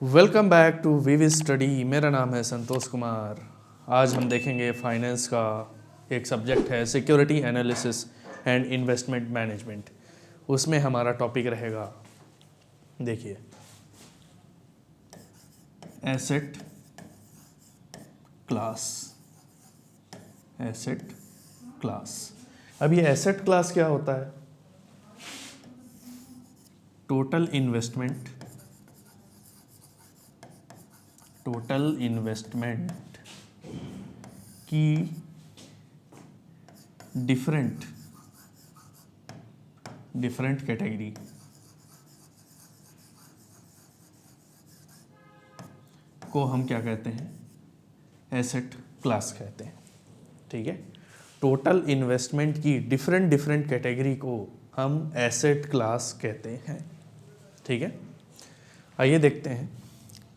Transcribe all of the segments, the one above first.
Welcome back to VV study. मेरा नाम है संतोष कुमार। आज हम देखेंगे फाइनेंस का एक सब्जेक्ट है security analysis and investment management. उसमें हमारा टॉपिक रहेगा, देखिए, एसेट क्लास। Asset class. अब ये एसेट क्लास क्या होता है? टोटल इन्वेस्टमेंट की डिफरेंट कैटेगरी को हम क्या कहते हैं? एसेट क्लास कहते हैं। ठीक है, टोटल इन्वेस्टमेंट की डिफरेंट कैटेगरी को हम एसेट क्लास कहते हैं। ठीक है, आइए देखते हैं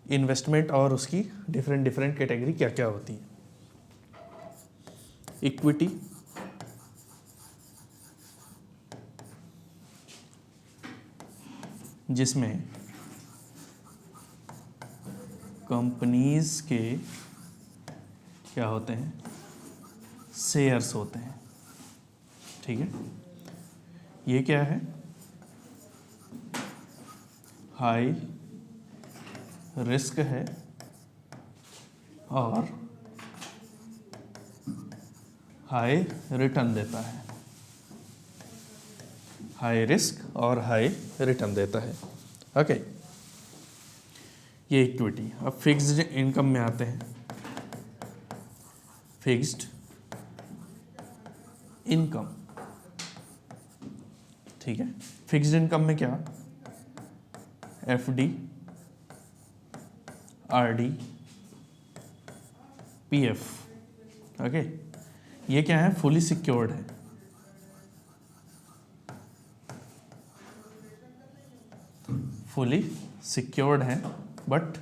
इन्वेस्टमेंट और उसकी डिफरेंट कैटेगरी क्या क्या होती है। इक्विटी, जिसमें कंपनीज के क्या होते हैं? शेयर्स होते हैं। ठीक है, ये क्या है? हाई रिस्क है और हाई रिटर्न देता है। हाई रिस्क और हाई रिटर्न देता है। ओके, ये इक्विटी। अब फिक्स्ड इनकम में आते हैं। फिक्स्ड इनकम, ठीक है, फिक्स्ड इनकम में क्या? FD, RD, PF. ओके, ये क्या है? फुली सिक्योर्ड है। फुली सिक्योर्ड है बट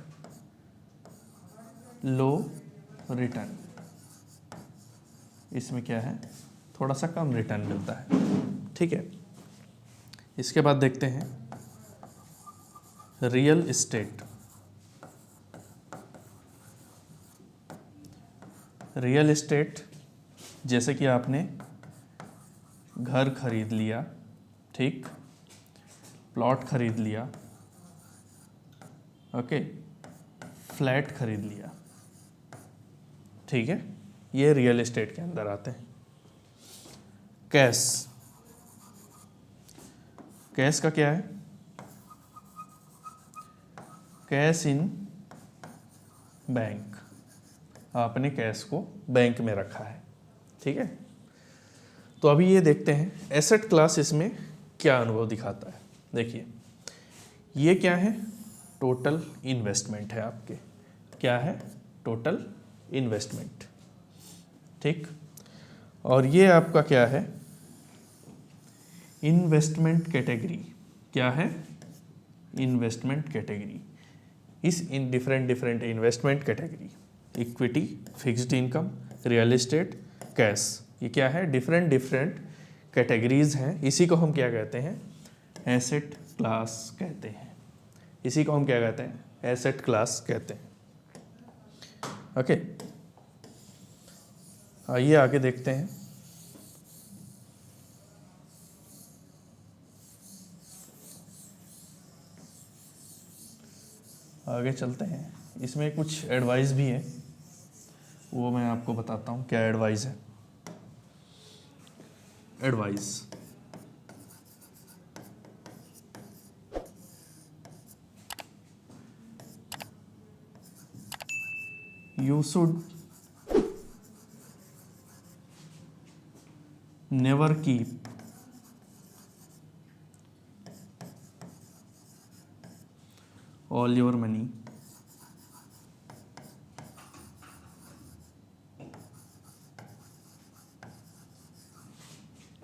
लो रिटर्न। इसमें क्या है? थोड़ा सा कम रिटर्न मिलता है। ठीक है, इसके बाद देखते हैं रियल एस्टेट। रियल एस्टेट, जैसे कि आपने घर खरीद लिया, ठीक, प्लॉट खरीद लिया, ओके, फ्लैट खरीद लिया। ठीक है, ये रियल एस्टेट के अंदर आते हैं। कैश, कैश का क्या है? Cash in bank. आपने कैश को बैंक में रखा है। ठीक है, तो अभी ये देखते हैं एसेट क्लास इसमें क्या अनुभव दिखाता है। देखिए, ये क्या है? टोटल इन्वेस्टमेंट है आपके। क्या है? Total investment. ठीक, और ये आपका क्या है? Investment category. क्या है? Investment category. इस in different investment category, equity, fixed income, real estate, cash, ये क्या है? डिफरेंट कैटेगरीज हैं। इसी को हम क्या कहते हैं? एसेट क्लास कहते हैं। इसी को हम क्या कहते हैं? एसेट क्लास कहते हैं। ओके, आइए आगे देखते हैं। आगे चलते हैं। इसमें कुछ एडवाइस भी है, वो मैं आपको बताता हूँ क्या एडवाइस है। Advice, you should never keep all your money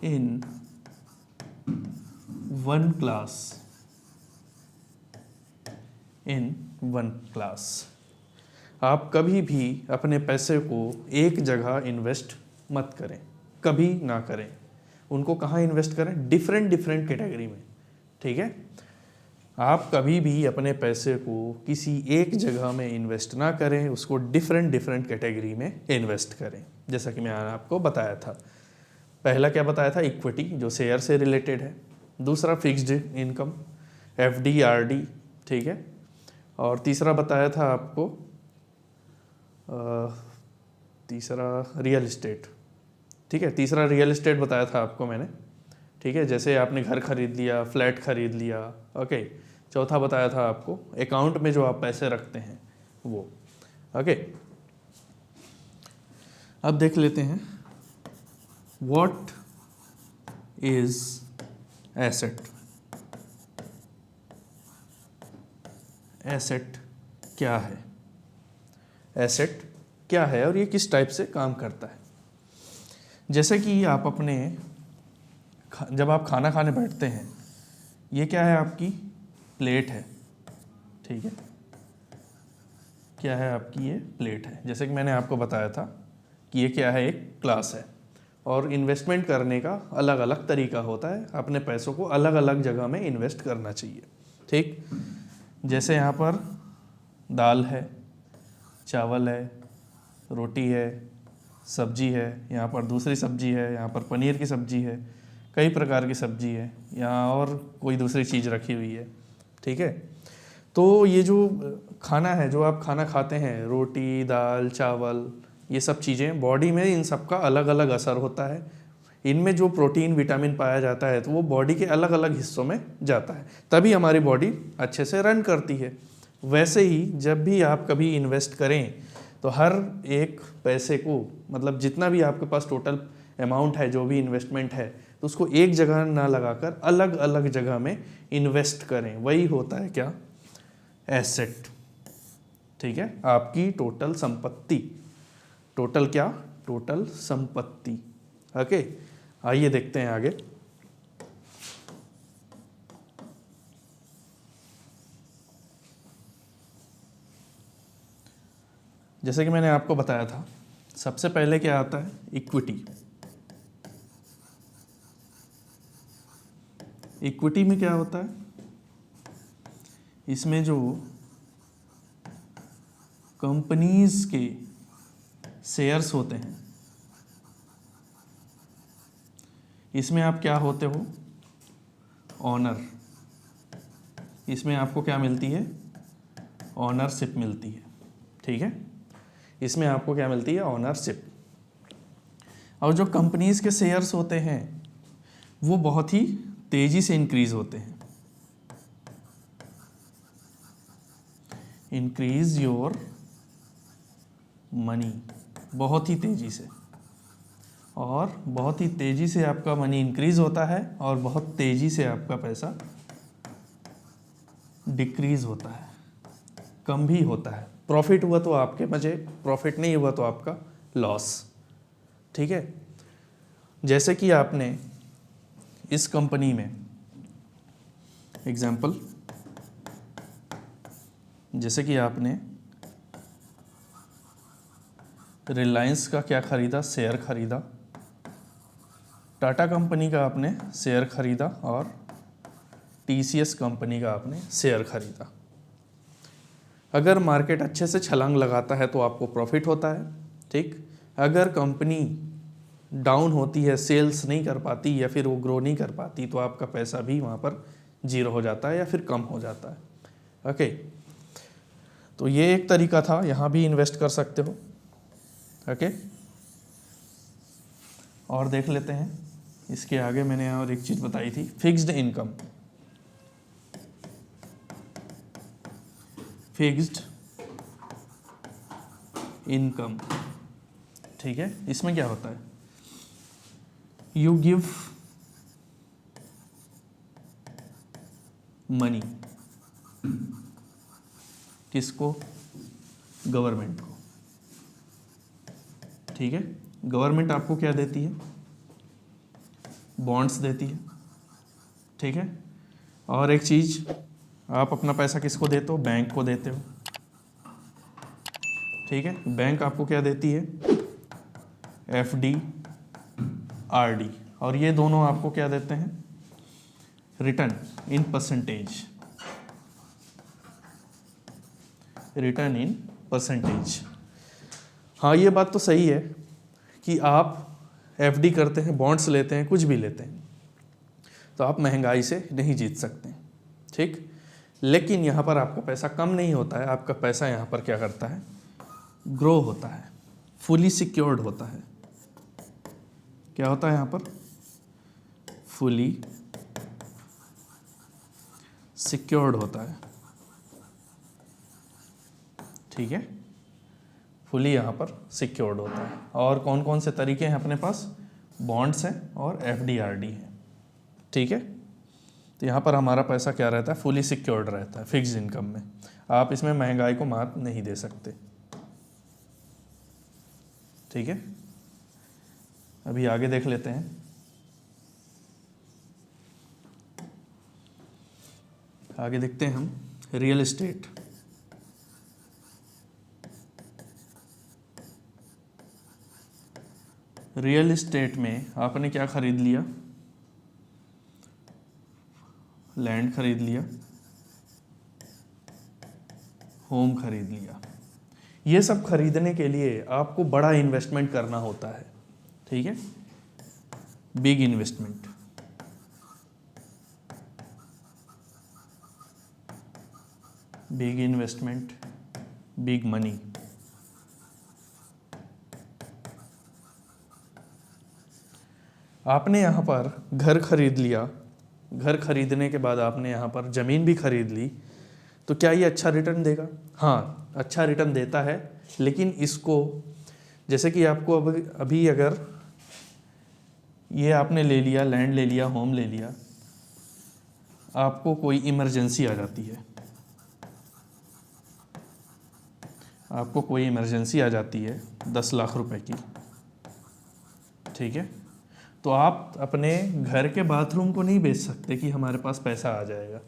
in one class. आप कभी भी अपने पैसे को एक जगह इन्वेस्ट मत करें, कभी ना करें। उनको कहाँ इन्वेस्ट करें? डिफरेंट कैटेगरी में। ठीक है, आप कभी भी अपने पैसे को किसी एक जगह में इन्वेस्ट ना करें, उसको डिफरेंट डिफरेंट कैटेगरी में इन्वेस्ट करें। जैसा कि मैंने आपको बताया था, पहला क्या बताया था, इक्विटी जो शेयर से रिलेटेड है, दूसरा फिक्स्ड इनकम FD RD, ठीक है, और तीसरा बताया था आपको तीसरा रियल इस्टेट, ठीक है, तीसरा रियल इस्टेट बताया था आपको मैंने, ठीक है, जैसे आपने घर खरीद लिया, फ्लैट खरीद लिया, ओके। चौथा बताया था आपको अकाउंट में जो आप पैसे रखते हैं वो, ओके। अब देख लेते हैं व्हाट इज एसेट। एसेट क्या है, एसेट क्या है और ये किस टाइप से काम करता है। जैसे कि आप अपने जब आप खाना खाने बैठते हैं, ये क्या है, आपकी प्लेट है, ठीक है, क्या है आपकी, ये प्लेट है। जैसे कि मैंने आपको बताया था कि ये क्या है, एक क्लास है, और इन्वेस्टमेंट करने का अलग अलग तरीका होता है, अपने पैसों को अलग अलग जगह में इन्वेस्ट करना चाहिए, ठीक। जैसे यहाँ पर दाल है, चावल है, रोटी है, सब्जी है, यहाँ पर दूसरी सब्जी है, यहाँ पर पनीर की सब्जी है, कई प्रकार की सब्जी है, यहाँ और कोई दूसरी चीज़ रखी हुई है, ठीक है। तो ये जो खाना है, जो आप खाना खाते हैं, रोटी, दाल, चावल, ये सब चीज़ें, बॉडी में इन सब का अलग अलग असर होता है। इनमें जो प्रोटीन विटामिन पाया जाता है तो वो बॉडी के अलग अलग हिस्सों में जाता है, तभी हमारी बॉडी अच्छे से रन करती है। वैसे ही जब भी आप कभी इन्वेस्ट करें तो हर एक पैसे को, मतलब जितना भी आपके पास टोटल अमाउंट है, जो भी इन्वेस्टमेंट है, तो उसको एक जगह ना लगाकर अलग अलग जगह में इन्वेस्ट करें। वही होता है क्या, एसेट, ठीक है, आपकी टोटल संपत्ति। टोटल क्या, टोटल संपत्ति, ओके। आइए देखते हैं आगे। जैसे कि मैंने आपको बताया था, सबसे पहले क्या आता है, इक्विटी। इक्विटी में क्या होता है, इसमें जो कंपनीज के शेयर्स होते हैं, इसमें आप क्या होते हो, ऑनर। इसमें आपको क्या मिलती है, ऑनरशिप मिलती है, ठीक है, इसमें आपको क्या मिलती है, ऑनरशिप। और जो कंपनीज के शेयर्स होते हैं वो बहुत ही तेजी से इंक्रीज होते हैं। इंक्रीज योर मनी, बहुत ही तेजी से, और बहुत ही तेजी से आपका मनी इंक्रीज होता है, और बहुत तेजी से आपका पैसा डिक्रीज होता है, कम भी होता है। प्रॉफिट हुआ तो आपके मजे, प्रॉफिट नहीं हुआ तो आपका लॉस, ठीक है। जैसे कि आपने इस कंपनी में, एग्जाम्पल, जैसे कि आपने रिलायंस का क्या खरीदा, शेयर खरीदा, टाटा कंपनी का आपने शेयर खरीदा, और TCS कंपनी का आपने शेयर खरीदा। अगर मार्केट अच्छे से छलांग लगाता है तो आपको प्रॉफिट होता है, ठीक। अगर कंपनी डाउन होती है, सेल्स नहीं कर पाती या फिर वो ग्रो नहीं कर पाती, तो आपका पैसा भी वहाँ पर जीरो हो जाता है या फिर कम हो जाता है, ओके। तो ये एक तरीका था, यहाँ भी इन्वेस्ट कर सकते हो, ओके। और देख लेते हैं इसके आगे, मैंने और एक चीज़ बताई थी, फिक्स्ड इनकम। फिक्स्ड इनकम, ठीक है, इसमें क्या होता है, यू गिव मनी, किसको, गवर्नमेंट को, ठीक है। गवर्नमेंट आपको क्या देती है, बॉन्ड्स देती है, ठीक है। और एक चीज़, आप अपना पैसा किसको देते हो, बैंक को देते हो, ठीक है। बैंक आपको क्या देती है, FD RD, और ये दोनों आपको क्या देते हैं, return in percentage, return in percentage. हाँ, ये बात तो सही है कि आप एफडी करते हैं, बॉन्ड्स लेते हैं, कुछ भी लेते हैं, तो आप महंगाई से नहीं जीत सकते, ठीक। लेकिन यहाँ पर आपका पैसा कम नहीं होता है, आपका पैसा यहाँ पर क्या करता है, ग्रो होता है, फुली सिक्योर्ड होता है। क्या होता है यहाँ पर, फुली सिक्योर्ड होता है, ठीक है, फुली यहाँ पर सिक्योर्ड होता है। और कौन कौन से तरीके हैं अपने पास, बॉन्ड्स हैं और एफडी/आरडी है, ठीक है। तो यहाँ पर हमारा पैसा क्या रहता है, फुली सिक्योर्ड रहता है फिक्स्ड इनकम में। आप इसमें महंगाई को मात नहीं दे सकते, ठीक है। अभी आगे देख लेते हैं। आगे देखते हैं हम रियल एस्टेट। रियल एस्टेट में आपने क्या खरीद लिया, लैंड खरीद लिया, होम खरीद लिया। ये सब खरीदने के लिए आपको बड़ा इन्वेस्टमेंट करना होता है, ठीक है, big investment. Big investment, big money. आपने यहाँ पर घर खरीद लिया, घर खरीदने के बाद आपने यहाँ पर ज़मीन भी खरीद ली, तो क्या ये अच्छा रिटर्न देगा? हाँ, अच्छा रिटर्न देता है, लेकिन इसको जैसे कि आपको अभी अगर ये आपने ले लिया, लैंड ले लिया, होम ले लिया, आपको कोई इमरजेंसी आ जाती है, आपको कोई इमरजेंसी आ जाती है 10 लाख रुपए की, ठीक है, तो आप अपने घर के बाथरूम को नहीं बेच सकते कि हमारे पास पैसा आ जाएगा,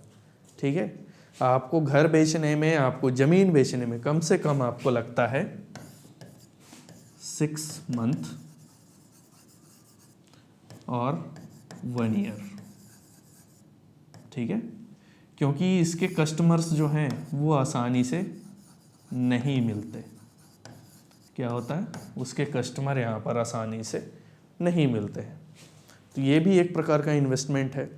ठीक है। आपको घर बेचने में, आपको ज़मीन बेचने में कम से कम आपको लगता है 6 मंथ और 1 ईयर, ठीक है, क्योंकि इसके कस्टमर्स जो हैं वो आसानी से नहीं मिलते। क्या होता है, उसके कस्टमर यहाँ पर आसानी से नहीं मिलते हैं। तो ये भी एक प्रकार का इन्वेस्टमेंट है,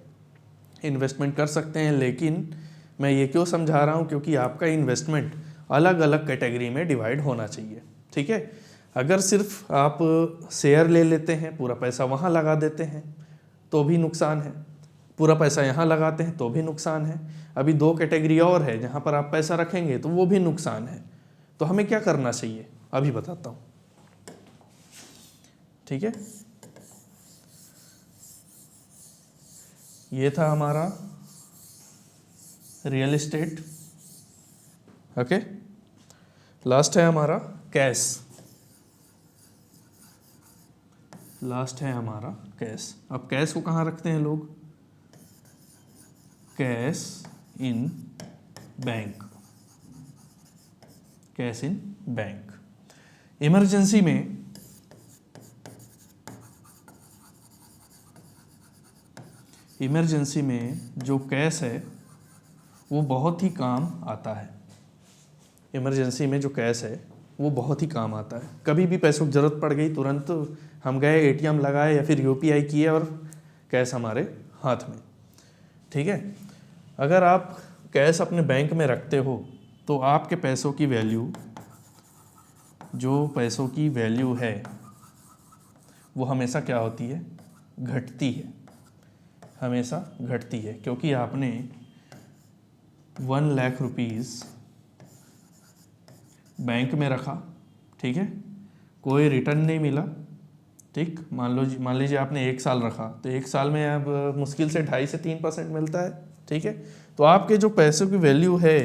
इन्वेस्टमेंट कर सकते हैं। लेकिन मैं ये क्यों समझा रहा हूँ, क्योंकि आपका इन्वेस्टमेंट अलग अलग कैटेगरी में डिवाइड होना चाहिए, ठीक है। अगर सिर्फ आप शेयर ले लेते हैं, पूरा पैसा वहाँ लगा देते हैं तो भी नुकसान है, पूरा पैसा यहाँ लगाते हैं तो भी नुकसान है। अभी 2 कैटेगरी और है जहाँ पर आप पैसा रखेंगे तो वो भी नुकसान है। तो हमें क्या करना चाहिए अभी बताता हूँ, ठीक है। ये था हमारा रियल एस्टेट, ओके। लास्ट है हमारा कैश, लास्ट है हमारा कैश। अब कैश को कहाँ रखते हैं लोग, cash in bank, cash in bank. Emergency में जो कैश है वो बहुत ही काम आता है। इमरजेंसी में जो कैश है वो बहुत ही काम आता है। कभी भी पैसों की ज़रूरत पड़ गई, तुरंत हम गए, एटीएम लगाए या फिर यूपीआई किए और कैश हमारे हाथ में, ठीक है। अगर आप कैश अपने बैंक में रखते हो तो आपके पैसों की वैल्यू, जो पैसों की वैल्यू है वो हमेशा क्या होती है, घटती है, हमेशा घटती है, क्योंकि आपने 1 लाख रुपीज़ बैंक में रखा, ठीक है, कोई रिटर्न नहीं मिला, ठीक। मान लीजिए आपने 1 साल रखा, तो 1 साल में अब मुश्किल से 2.5 से 3% मिलता है, ठीक है। तो आपके जो पैसों की वैल्यू है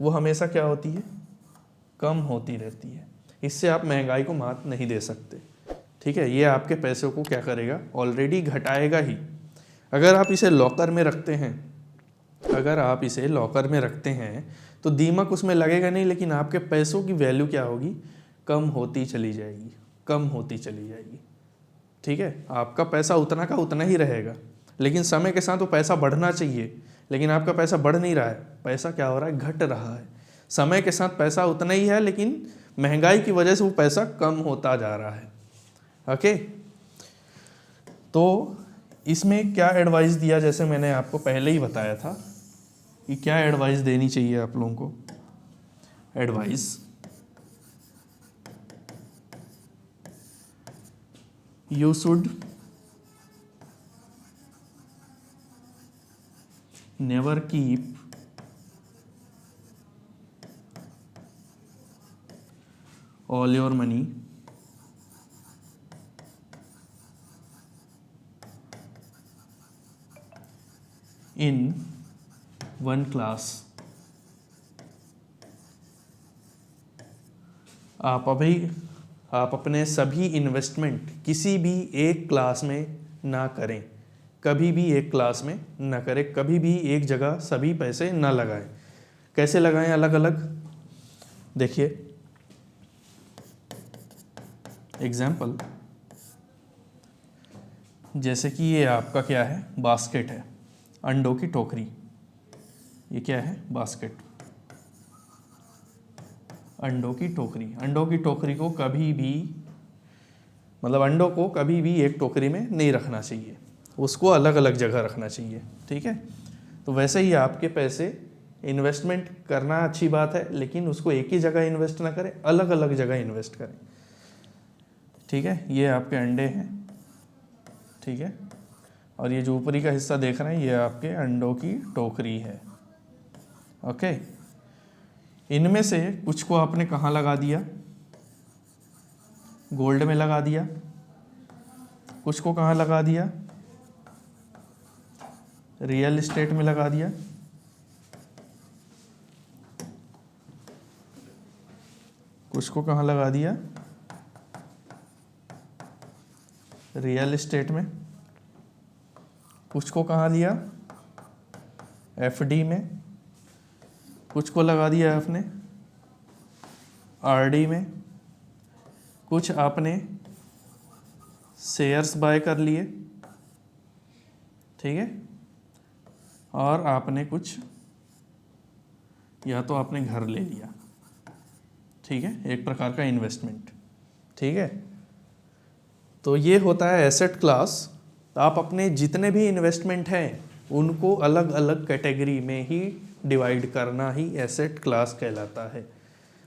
वो हमेशा क्या होती है, कम होती रहती है। इससे आप महंगाई को मात नहीं दे सकते, ठीक है। ये आपके पैसों को क्या करेगा, ऑलरेडी घटाएगा ही। अगर आप इसे लॉकर में रखते हैं, अगर आप इसे लॉकर में रखते हैं तो दीमक उसमें लगेगा नहीं, लेकिन आपके पैसों की वैल्यू क्या होगी, कम होती चली जाएगी, कम होती चली जाएगी, ठीक है। आपका पैसा उतना का उतना ही रहेगा, लेकिन समय के साथ वो पैसा बढ़ना चाहिए, लेकिन आपका पैसा बढ़ नहीं रहा है, पैसा क्या हो रहा है, घट रहा है। समय के साथ पैसा उतना ही है, लेकिन महंगाई की वजह से वो पैसा कम होता जा रहा है। ओके, तो इसमें क्या एडवाइस दिया, जैसे मैंने आपको पहले ही बताया था कि क्या एडवाइस देनी चाहिए आप लोगों को। Advice, you should never keep all your money in one class। आप अपने सभी इन्वेस्टमेंट किसी भी एक क्लास में ना करें, कभी भी एक क्लास में ना करें, कभी भी एक जगह सभी पैसे ना लगाएं। कैसे लगाएं अलग अलग, देखिए एग्जाम्पल, जैसे कि ये आपका क्या है, बास्केट है, अंडों की टोकरी। ये क्या है, बास्केट, अंडों की टोकरी। अंडों की टोकरी को कभी भी, मतलब अंडों को कभी भी एक टोकरी में नहीं रखना चाहिए, उसको अलग अलग जगह रखना चाहिए। ठीक है, तो वैसे ही आपके पैसे इन्वेस्टमेंट करना अच्छी बात है, लेकिन उसको एक ही जगह इन्वेस्ट ना करें, अलग अलग जगह इन्वेस्ट करें। ठीक है, ये आपके अंडे हैं। ठीक है, और ये जो ऊपरी का हिस्सा देख रहे हैं ये आपके अंडों की टोकरी है। ओके, इनमें से कुछ को आपने कहाँ लगा दिया, गोल्ड में लगा दिया, कुछ को कहाँ लगा दिया, रियल एस्टेट में लगा दिया, कुछ को कहाँ लगा दिया, रियल एस्टेट में, कुछ को कहाँ लिया, एफडी में, कुछ को लगा दिया आपने आरडी में, कुछ आपने शेयर्स बाय कर लिए। ठीक है, और आपने कुछ या तो आपने घर ले लिया। ठीक है, एक प्रकार का इन्वेस्टमेंट। ठीक है, तो ये होता है एसेट क्लास। आप अपने जितने भी इन्वेस्टमेंट हैं उनको अलग अलग कैटेगरी में ही डिवाइड करना ही एसेट क्लास कहलाता है।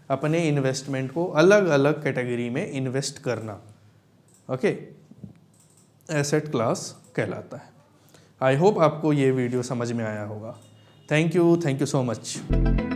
अपने इन्वेस्टमेंट को अलग अलग कैटेगरी में इन्वेस्ट करना, ओके, एसेट क्लास कहलाता है। आई होप आपको ये वीडियो समझ में आया होगा। Thank you so much.